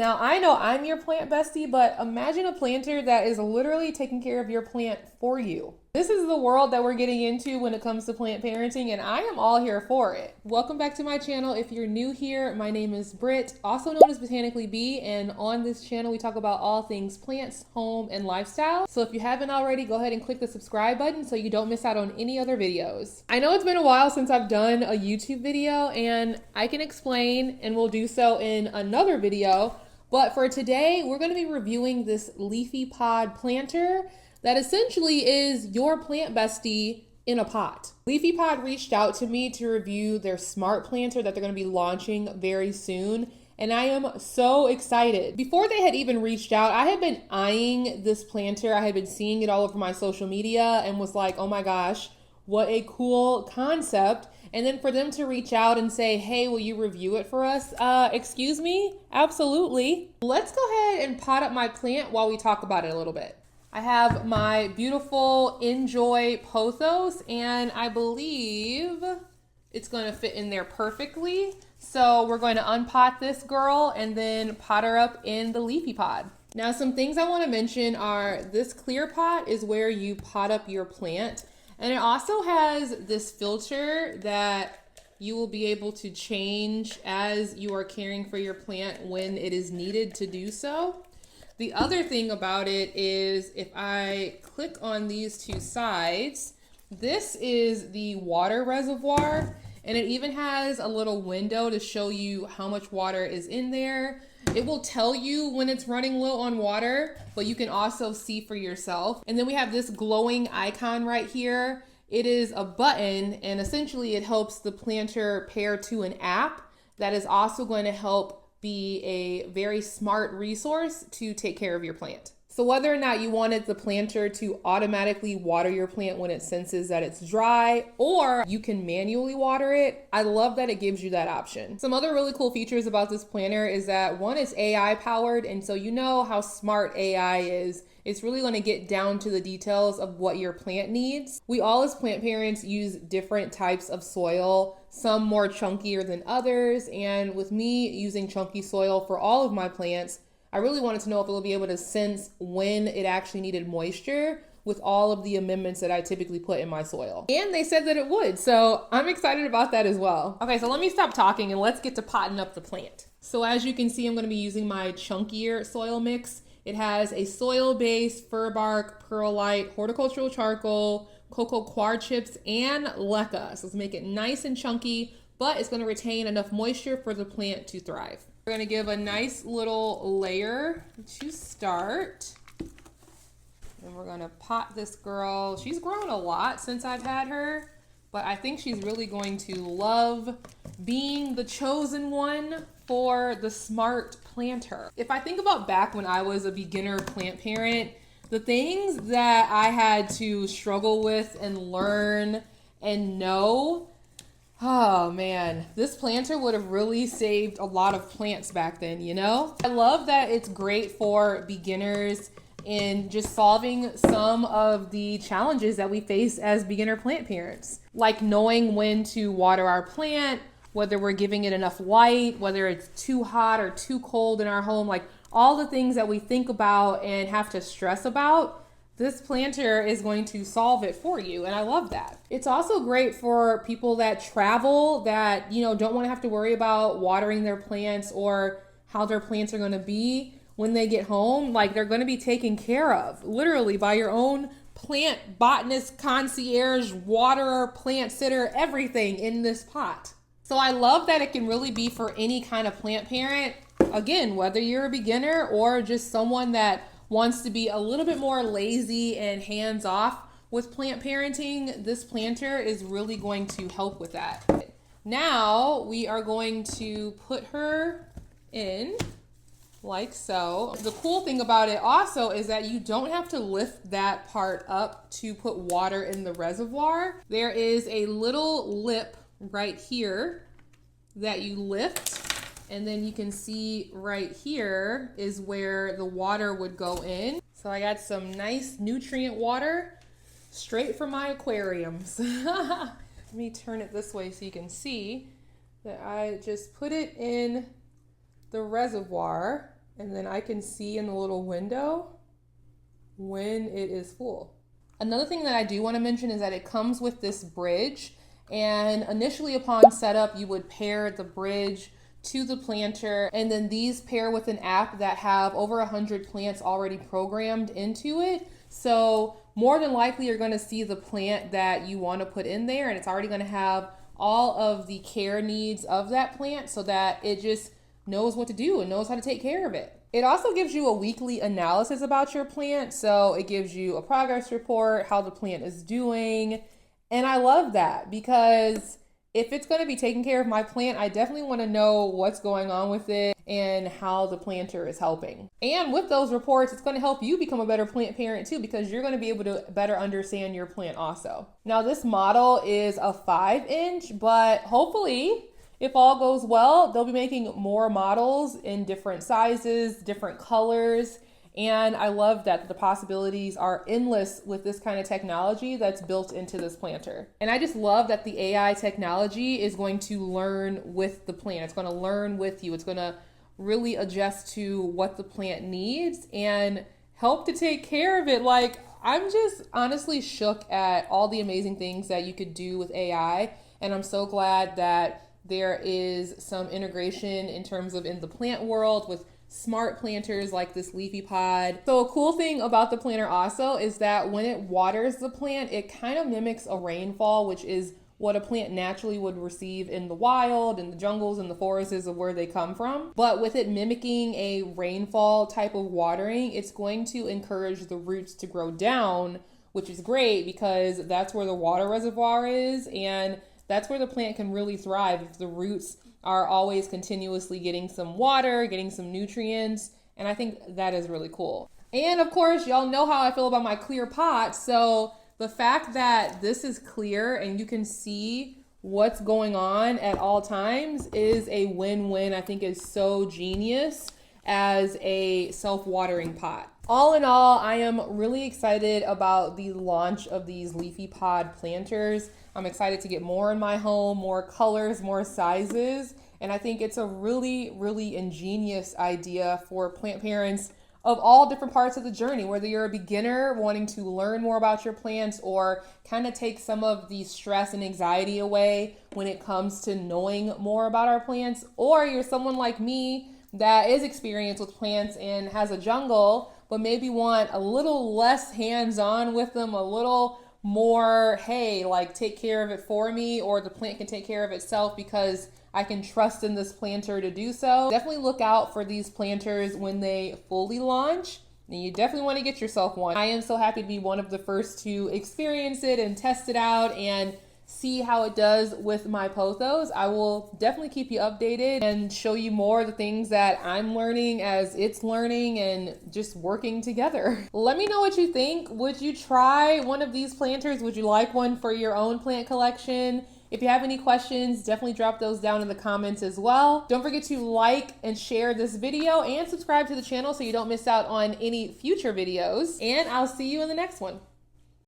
Now, I know I'm your plant bestie, but imagine a planter that is literally taking care of your plant for you. This is the world that we're getting into when it comes to plant parenting, and I am all here for it. Welcome back to my channel. If you're new here, my name is Britt, also known as Botanically Bee, and on this channel we talk about all things plants, home, and lifestyle. So if you haven't already, go ahead and click the subscribe button so you don't miss out on any other videos. I know it's been a while since I've done a YouTube video, and I can explain, and we'll do so in another video. But for today, we're going to be reviewing this LeafyPod planter that essentially is your plant bestie in a pot. LeafyPod reached out to me to review their smart planter that they're going to be launching very soon, and I am so excited. Before they had even reached out, I had been eyeing this planter. I had been seeing it all over my social media and was like, oh my gosh, what a cool concept. And then for them to reach out and say, hey, will you review it for us? Excuse me? Absolutely. Let's go ahead and pot up my plant while we talk about it a little bit. I have my beautiful Enjoy pothos, and I believe it's going to fit in there perfectly. So we're going to unpot this girl and then pot her up in the LeafyPod. Now, some things I want to mention are this clear pot is where you pot up your plant. And it also has this filter that you will be able to change as you are caring for your plant when it is needed to do so. The other thing about it is if I click on these two sides, this is the water reservoir, and it even has a little window to show you how much water is in there. It will tell you when it's running low on water, but you can also see for yourself. And then we have this glowing icon right here. It is a button, and essentially it helps the planter pair to an app that is also going to help be a very smart resource to take care of your plant. So whether or not you wanted the planter to automatically water your plant when it senses that it's dry, or you can manually water it, I love that it gives you that option. Some other really cool features about this planter is that one, is AI powered, and so you know how smart AI is. It's really going to get down to the details of what your plant needs. We all as plant parents use different types of soil, some more chunkier than others, and with me using chunky soil for all of my plants, I really wanted to know if it will be able to sense when it actually needed moisture with all of the amendments that I typically put in my soil. And they said that it would, so I'm excited about that as well. Okay, so let me stop talking and let's get to potting up the plant. So as you can see, I'm going to be using my chunkier soil mix. It has a soil base, fir bark, perlite, horticultural charcoal, cocoa coir chips, and leca. So let's make it nice and chunky, but it's going to retain enough moisture for the plant to thrive. We're going to give a nice little layer to start. And we're going to pot this girl. She's grown a lot since I've had her, but I think she's really going to love being the chosen one for the smart planter. If I think about back when I was a beginner plant parent, the things that I had to struggle with and learn and know, oh man, this planter would have really saved a lot of plants back then, you know? I love that it's great for beginners in just solving some of the challenges that we face as beginner plant parents, like knowing when to water our plant, whether we're giving it enough light, whether it's too hot or too cold in our home, like all the things that we think about and have to stress about. This planter is going to solve it for you, and I love that. It's also great for people that travel, that, you know, don't want to have to worry about watering their plants or how their plants are going to be when they get home. Like, they're going to be taken care of, literally, by your own plant botanist, concierge, waterer, plant sitter, everything in this pot. So I love that it can really be for any kind of plant parent. Again, whether you're a beginner or just someone that wants to be a little bit more lazy and hands-off with plant parenting, this planter is really going to help with that. Now we are going to put her in like so. The cool thing about it also is that you don't have to lift that part up to put water in the reservoir. There is a little lip right here that you lift, and then you can see right here is where the water would go in. So I got some nice nutrient water straight from my aquariums. Let me turn it this way so you can see that I just put it in the reservoir, And then I can see in the little window when it is full. Another thing that I do want to mention is that it comes with this bridge, and initially upon setup you would pair the bridge to the planter, and then these pair with an app that have over 100 plants already programmed into it. So more than likely you're going to see the plant that you want to put in there, and it's already going to have all of the care needs of that plant so that it just knows what to do and knows how to take care of it. It also gives you a weekly analysis about your plant. So it gives you a progress report, how the plant is doing. And I love that, because if it's going to be taking care of my plant, I definitely want to know what's going on with it and how the planter is helping. And with those reports, it's going to help you become a better plant parent too, because you're going to be able to better understand your plant also. Now this model is a 5-inch, but hopefully, if all goes well, they'll be making more models in different sizes, different colors. And I love that the possibilities are endless with this kind of technology that's built into this planter. And I just love that the AI technology is going to learn with the plant. It's going to learn with you. It's going to really adjust to what the plant needs and help to take care of it. Like, I'm just honestly shook at all the amazing things that you could do with AI. And I'm so glad that there is some integration in terms of in the plant world with smart planters like this Leafy Pod. So a cool thing about the planter also is that when it waters the plant, it kind of mimics a rainfall, which is what a plant naturally would receive in the wild, in the jungles, and the forests of where they come from. But with it mimicking a rainfall type of watering, it's going to encourage the roots to grow down, which is great because that's where the water reservoir is, and that's where the plant can really thrive if the roots are always continuously getting some water, getting some nutrients, and I think that is really cool. And of course, y'all know how I feel about my clear pot, so the fact that this is clear and you can see what's going on at all times is a win-win. I think is so genius as a self-watering pot. All in all, I am really excited about the launch of these LeafyPod planters. I'm excited to get more in my home, more colors, more sizes, and I think it's a really, really ingenious idea for plant parents of all different parts of the journey, whether you're a beginner wanting to learn more about your plants or kind of take some of the stress and anxiety away when it comes to knowing more about our plants, or you're someone like me that is experienced with plants and has a jungle, but maybe want a little less hands-on with them, a little more, hey, like take care of it for me, or the plant can take care of itself because I can trust in this planter to do so. Definitely look out for these planters when they fully launch, and you definitely want to get yourself one. I am so happy to be one of the first to experience it and test it out and see how it does with my pothos. I will definitely keep you updated and show you more of the things that I'm learning as it's learning and just working together. Let me know what you think. Would you try one of these planters? Would you like one for your own plant collection? If you have any questions, definitely drop those down in the comments as well. Don't forget to like and share this video and subscribe to the channel so you don't miss out on any future videos. And I'll see you in the next one.